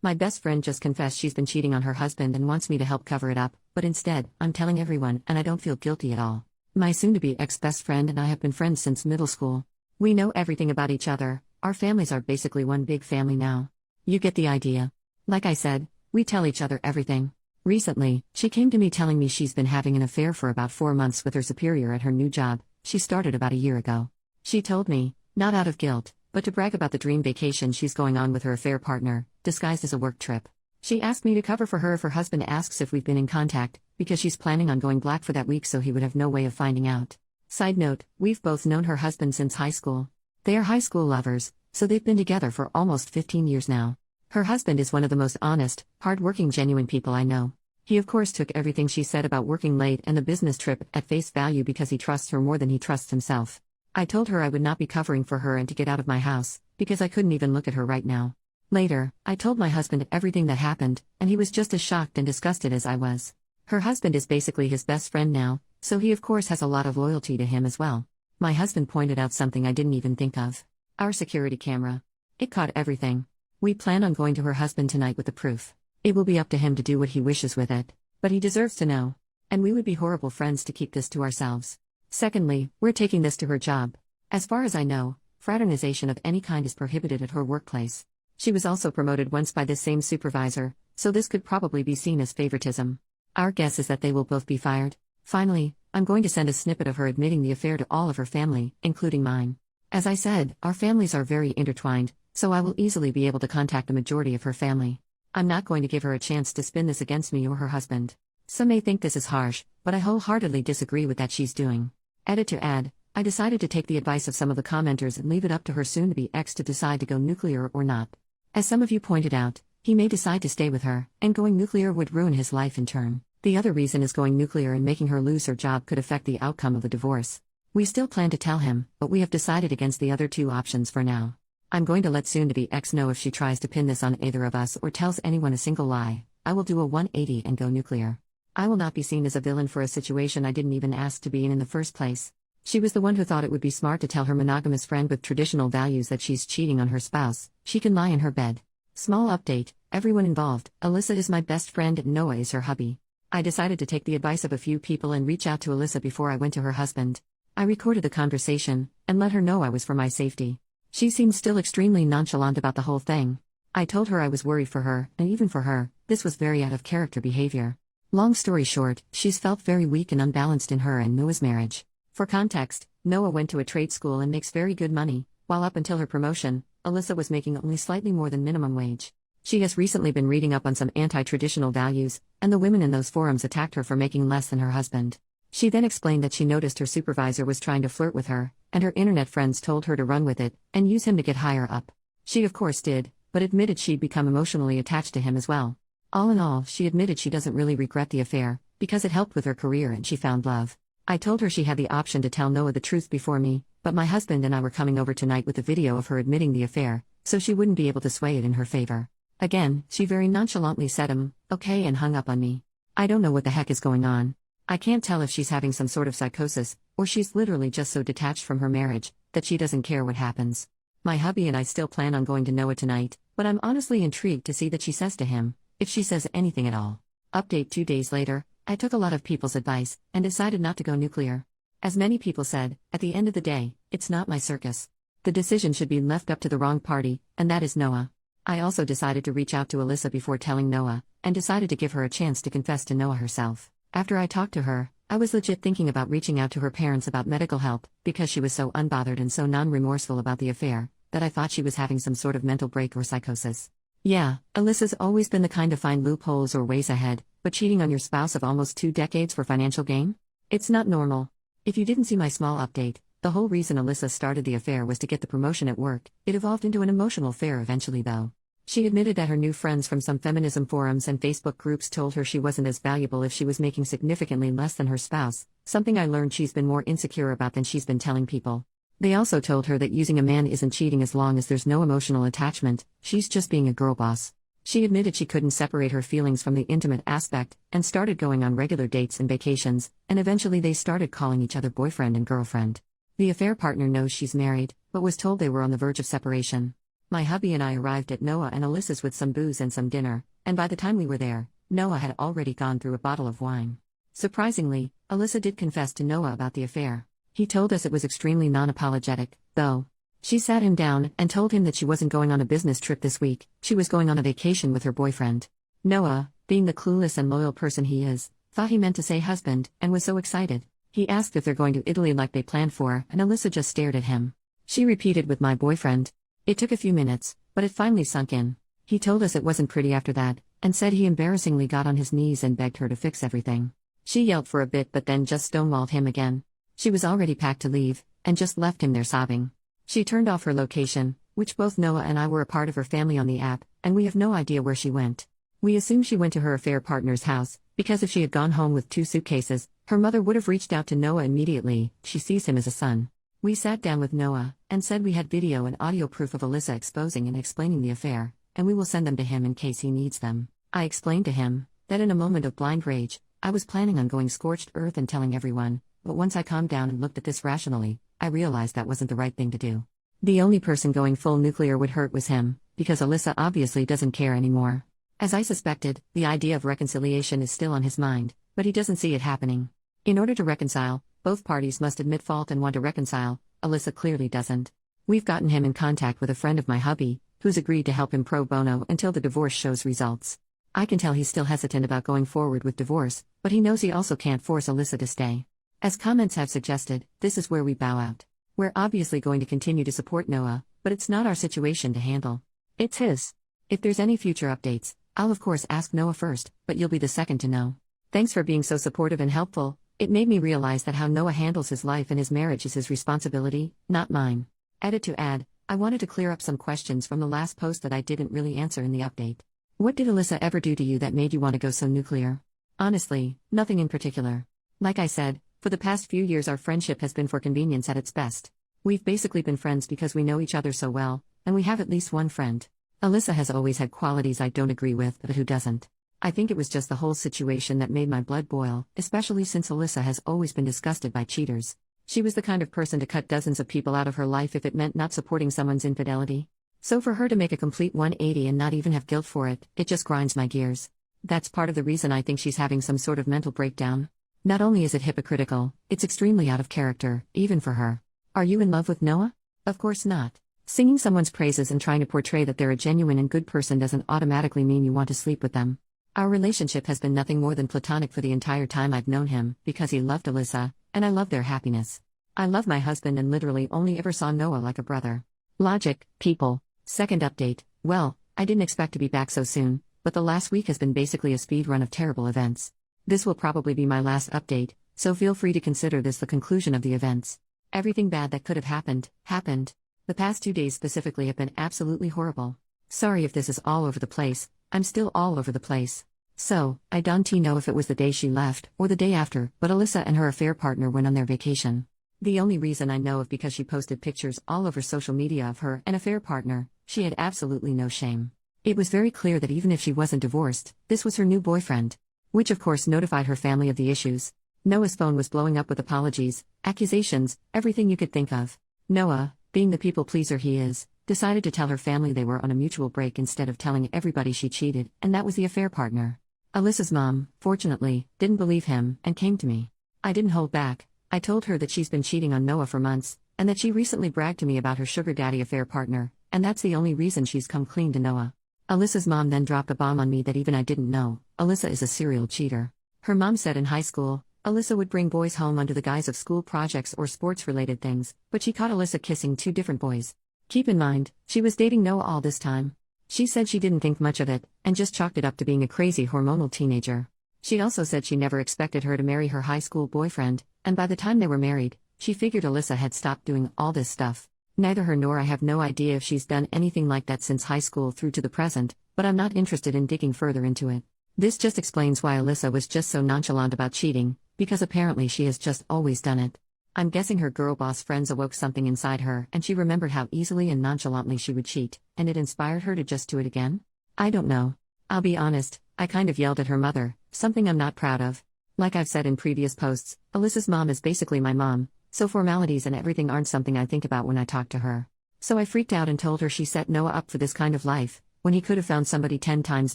My best friend just confessed she's been cheating on her husband and wants me to help cover it up, but instead, I'm telling everyone and I don't feel guilty at all. My soon-to-be ex-best friend and I have been friends since middle school. We know everything about each other, our families are basically one big family now. You get the idea. Like I said, we tell each other everything. Recently, she came to me telling me she's been having an affair for about 4 months with her superior at her new job. She started about a year ago. She told me, not out of guilt, but to brag about the dream vacation she's going on with her affair partner, disguised as a work trip. She asked me to cover for her if her husband asks if we've been in contact, because she's planning on going black for that week so he would have no way of finding out. Side note, we've both known her husband since high school. They are high school lovers, so they've been together for almost 15 years now. Her husband is one of the most honest, hard-working, genuine people I know. He of course took everything she said about working late and the business trip at face value because he trusts her more than he trusts himself. I told her I would not be covering for her and to get out of my house, because I couldn't even look at her right now. Later, I told my husband everything that happened, and he was just as shocked and disgusted as I was. Her husband is basically his best friend now, so he of course has a lot of loyalty to him as well. My husband pointed out something I didn't even think of. Our security camera. It caught everything. We plan on going to her husband tonight with the proof. It will be up to him to do what he wishes with it. But he deserves to know. And we would be horrible friends to keep this to ourselves. Secondly, we're taking this to her job. As far as I know, fraternization of any kind is prohibited at her workplace. She was also promoted once by this same supervisor, so this could probably be seen as favoritism. Our guess is that they will both be fired. Finally, I'm going to send a snippet of her admitting the affair to all of her family, including mine. As I said, our families are very intertwined, so I will easily be able to contact the majority of her family. I'm not going to give her a chance to spin this against me or her husband. Some may think this is harsh, but I wholeheartedly disagree with that she's doing. Edit to add, I decided to take the advice of some of the commenters and leave it up to her soon-to-be ex to decide to go nuclear or not. As some of you pointed out, he may decide to stay with her, and going nuclear would ruin his life in turn. The other reason is going nuclear and making her lose her job could affect the outcome of the divorce. We still plan to tell him, but we have decided against the other two options for now. I'm going to let soon-to-be ex know if she tries to pin this on either of us or tells anyone a single lie. I will do a 180 and go nuclear. I will not be seen as a villain for a situation I didn't even ask to be in the first place. She was the one who thought it would be smart to tell her monogamous friend with traditional values that she's cheating on her spouse. She can lie in her bed. Small update, everyone involved, Alyssa is my best friend and Noah is her hubby. I decided to take the advice of a few people and reach out to Alyssa before I went to her husband. I recorded the conversation, and let her know I was for my safety. She seemed still extremely nonchalant about the whole thing. I told her I was worried for her, and even for her, this was very out of character behavior. Long story short, she's felt very weak and unbalanced in her and Noah's marriage. For context, Noah went to a trade school and makes very good money, while up until her promotion, Alyssa was making only slightly more than minimum wage. She has recently been reading up on some anti-traditional values, and the women in those forums attacked her for making less than her husband. She then explained that she noticed her supervisor was trying to flirt with her, and her internet friends told her to run with it, and use him to get higher up. She of course did, but admitted she'd become emotionally attached to him as well. All in all, she admitted she doesn't really regret the affair, because it helped with her career and she found love. I told her she had the option to tell Noah the truth before me, but my husband and I were coming over tonight with a video of her admitting the affair, so she wouldn't be able to sway it in her favor. Again, she very nonchalantly said okay and hung up on me. I don't know what the heck is going on. I can't tell if she's having some sort of psychosis, or she's literally just so detached from her marriage, that she doesn't care what happens. My hubby and I still plan on going to Noah tonight, but I'm honestly intrigued to see that she says to him, if she says anything at all. Update 2 days later, I took a lot of people's advice, and decided not to go nuclear. As many people said, at the end of the day, it's not my circus. The decision should be left up to the wrong party, and that is Noah. I also decided to reach out to Alyssa before telling Noah, and decided to give her a chance to confess to Noah herself. After I talked to her, I was legit thinking about reaching out to her parents about medical help, because she was so unbothered and so non-remorseful about the affair, that I thought she was having some sort of mental break or psychosis. Yeah, Alyssa's always been the kind to find loopholes or ways ahead, but cheating on your spouse of almost 2 decades for financial gain? It's not normal. If you didn't see my small update, the whole reason Alyssa started the affair was to get the promotion at work. It evolved into an emotional affair eventually though. She admitted that her new friends from some feminism forums and Facebook groups told her she wasn't as valuable if she was making significantly less than her spouse, something I learned she's been more insecure about than she's been telling people. They also told her that using a man isn't cheating as long as there's no emotional attachment, she's just being a girl boss. She admitted she couldn't separate her feelings from the intimate aspect, and started going on regular dates and vacations, and eventually they started calling each other boyfriend and girlfriend. The affair partner knows she's married, but was told they were on the verge of separation. My hubby and I arrived at Noah and Alyssa's with some booze and some dinner, and by the time we were there, Noah had already gone through a bottle of wine. Surprisingly, Alyssa did confess to Noah about the affair. He told us it was extremely non-apologetic, though. She sat him down and told him that she wasn't going on a business trip this week, she was going on a vacation with her boyfriend. Noah, being the clueless and loyal person he is, thought he meant to say husband, and was so excited. He asked if they're going to Italy like they planned for, and Alyssa just stared at him. She repeated with my boyfriend. It took a few minutes, but it finally sunk in. He told us it wasn't pretty after that, and said he embarrassingly got on his knees and begged her to fix everything. She yelled for a bit but then just stonewalled him again. She was already packed to leave, and just left him there sobbing. She turned off her location, which both Noah and I were a part of her family on the app, and we have no idea where she went. We assume she went to her affair partner's house, because if she had gone home with 2 suitcases, her mother would have reached out to Noah immediately. She sees him as a son. We sat down with Noah, and said we had video and audio proof of Alyssa exposing and explaining the affair, and we will send them to him in case he needs them. I explained to him that in a moment of blind rage, I was planning on going scorched earth and telling everyone, but once I calmed down and looked at this rationally, I realized that wasn't the right thing to do. The only person going full nuclear would hurt was him, because Alyssa obviously doesn't care anymore. As I suspected, the idea of reconciliation is still on his mind, but he doesn't see it happening. In order to reconcile, both parties must admit fault and want to reconcile. Alyssa clearly doesn't. We've gotten him in contact with a friend of my hubby, who's agreed to help him pro bono until the divorce shows results. I can tell he's still hesitant about going forward with divorce, but he knows he also can't force Alyssa to stay. As comments have suggested, this is where we bow out. We're obviously going to continue to support Noah, but it's not our situation to handle. It's his. If there's any future updates, I'll of course ask Noah first, but you'll be the second to know. Thanks for being so supportive and helpful. It made me realize that how Noah handles his life and his marriage is his responsibility, not mine. Edit to add, I wanted to clear up some questions from the last post that I didn't really answer in the update. What did Alyssa ever do to you that made you want to go so nuclear? Honestly, nothing in particular. Like I said, for the past few years our friendship has been for convenience at its best. We've basically been friends because we know each other so well, and we have at least one friend. Alyssa has always had qualities I don't agree with, but who doesn't? I think it was just the whole situation that made my blood boil, especially since Alyssa has always been disgusted by cheaters. She was the kind of person to cut dozens of people out of her life if it meant not supporting someone's infidelity. So for her to make a complete 180 and not even have guilt for it, it just grinds my gears. That's part of the reason I think she's having some sort of mental breakdown. Not only is it hypocritical, it's extremely out of character, even for her. Are you in love with Noah? Of course not. Singing someone's praises and trying to portray that they're a genuine and good person doesn't automatically mean you want to sleep with them. Our relationship has been nothing more than platonic for the entire time I've known him, because he loved Alyssa, and I love their happiness. I love my husband and literally only ever saw Noah like a brother. Logic, people. Second update. Well, I didn't expect to be back so soon, but the last week has been basically a speed run of terrible events. This will probably be my last update, so feel free to consider this the conclusion of the events. Everything bad that could have happened, happened. The past 2 days specifically have been absolutely horrible. Sorry if this is all over the place, I'm still all over the place. So, I don't know if it was the day she left, or the day after, but Alyssa and her affair partner went on their vacation. The only reason I know of because she posted pictures all over social media of her and affair partner. She had absolutely no shame. It was very clear that even if she wasn't divorced, this was her new boyfriend. Which of course notified her family of the issues. Noah's phone was blowing up with apologies, accusations, everything you could think of. Noah, being the people pleaser he is, decided to tell her family they were on a mutual break instead of telling everybody she cheated, and that was the affair partner. Alyssa's mom, fortunately, didn't believe him, and came to me. I didn't hold back. I told her that she's been cheating on Noah for months, and that she recently bragged to me about her sugar daddy affair partner, and that's the only reason she's come clean to Noah. Alyssa's mom then dropped a bomb on me that even I didn't know. Alyssa is a serial cheater. Her mom said in high school, Alyssa would bring boys home under the guise of school projects or sports-related things, but she caught Alyssa kissing 2 different boys. Keep in mind, she was dating Noah all this time. She said she didn't think much of it, and just chalked it up to being a crazy hormonal teenager. She also said she never expected her to marry her high school boyfriend, and by the time they were married, she figured Alyssa had stopped doing all this stuff. Neither her nor I have no idea if she's done anything like that since high school through to the present, but I'm not interested in digging further into it. This just explains why Alyssa was just so nonchalant about cheating, because apparently she has just always done it. I'm guessing her girl boss friends awoke something inside her and she remembered how easily and nonchalantly she would cheat, and it inspired her to just do it again? I don't know. I'll be honest, I kind of yelled at her mother, something I'm not proud of. Like I've said in previous posts, Alyssa's mom is basically my mom, so formalities and everything aren't something I think about when I talk to her. So I freaked out and told her she set Noah up for this kind of life, when he could have found somebody 10 times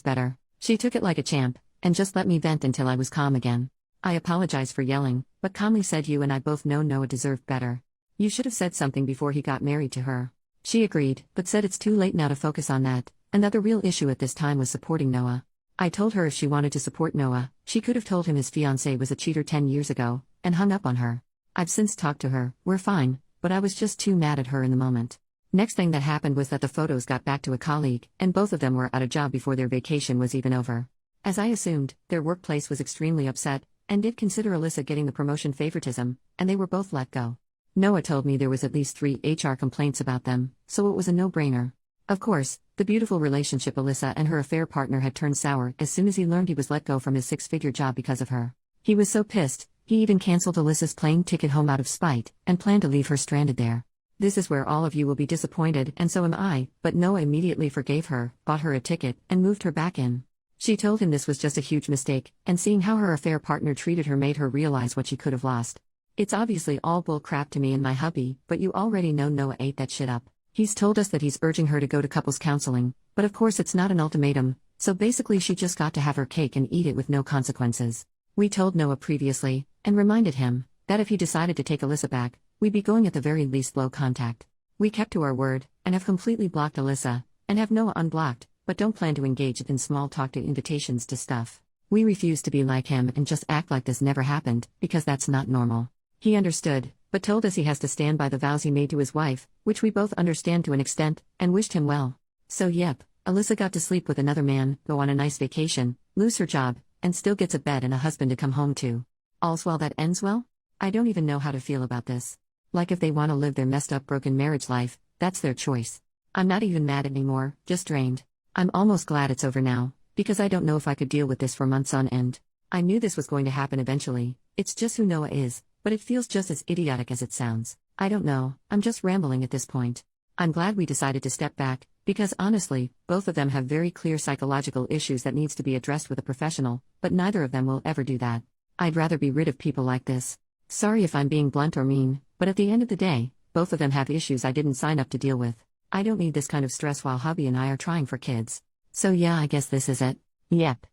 better. She took it like a champ, and just let me vent until I was calm again. I apologized for yelling, but calmly said you and I both know Noah deserved better. You should have said something before he got married to her. She agreed, but said it's too late now to focus on that, and that the real issue at this time was supporting Noah. I told her if she wanted to support Noah, she could have told him his fiancée was a cheater 10 years ago, and hung up on her. I've since talked to her, we're fine, but I was just too mad at her in the moment. Next thing that happened was that the photos got back to a colleague, and both of them were out of job before their vacation was even over. As I assumed, their workplace was extremely upset, and did consider Alyssa getting the promotion favoritism, and they were both let go. Noah told me there was at least 3 HR complaints about them, so it was a no-brainer. Of course, the beautiful relationship Alyssa and her affair partner had turned sour as soon as he learned he was let go from his 6-figure job because of her. He was so pissed, he even cancelled Alyssa's plane ticket home out of spite, and planned to leave her stranded there. This is where all of you will be disappointed, and so am I, but Noah immediately forgave her, bought her a ticket, and moved her back in. She told him this was just a huge mistake, and seeing how her affair partner treated her made her realize what she could have lost. It's obviously all bull crap to me and my hubby, but you already know Noah ate that shit up. He's told us that he's urging her to go to couples counseling, but of course it's not an ultimatum, so basically she just got to have her cake and eat it with no consequences. We told Noah previously, and reminded him, that if he decided to take Alyssa back, we'd be going at the very least low contact. We kept to our word, and have completely blocked Alyssa, and have Noah unblocked, but don't plan to engage in small talk to invitations to stuff. We refuse to be like him and just act like this never happened, because that's not normal. He understood, but told us he has to stand by the vows he made to his wife, which we both understand to an extent, and wished him well. So yep, Alyssa got to sleep with another man, go on a nice vacation, lose her job, and still gets a bed and a husband to come home to. All's well that ends well? I don't even know how to feel about this. Like if they want to live their messed up broken marriage life, that's their choice. I'm not even mad anymore, just drained. I'm almost glad it's over now, because I don't know if I could deal with this for months on end. I knew this was going to happen eventually, it's just who Noah is, but it feels just as idiotic as it sounds. I don't know, I'm just rambling at this point. I'm glad we decided to step back, because honestly, both of them have very clear psychological issues that needs to be addressed with a professional, but neither of them will ever do that. I'd rather be rid of people like this. Sorry if I'm being blunt or mean, but at the end of the day, both of them have issues I didn't sign up to deal with. I don't need this kind of stress while hubby and I are trying for kids. So yeah, I guess this is it. Yep.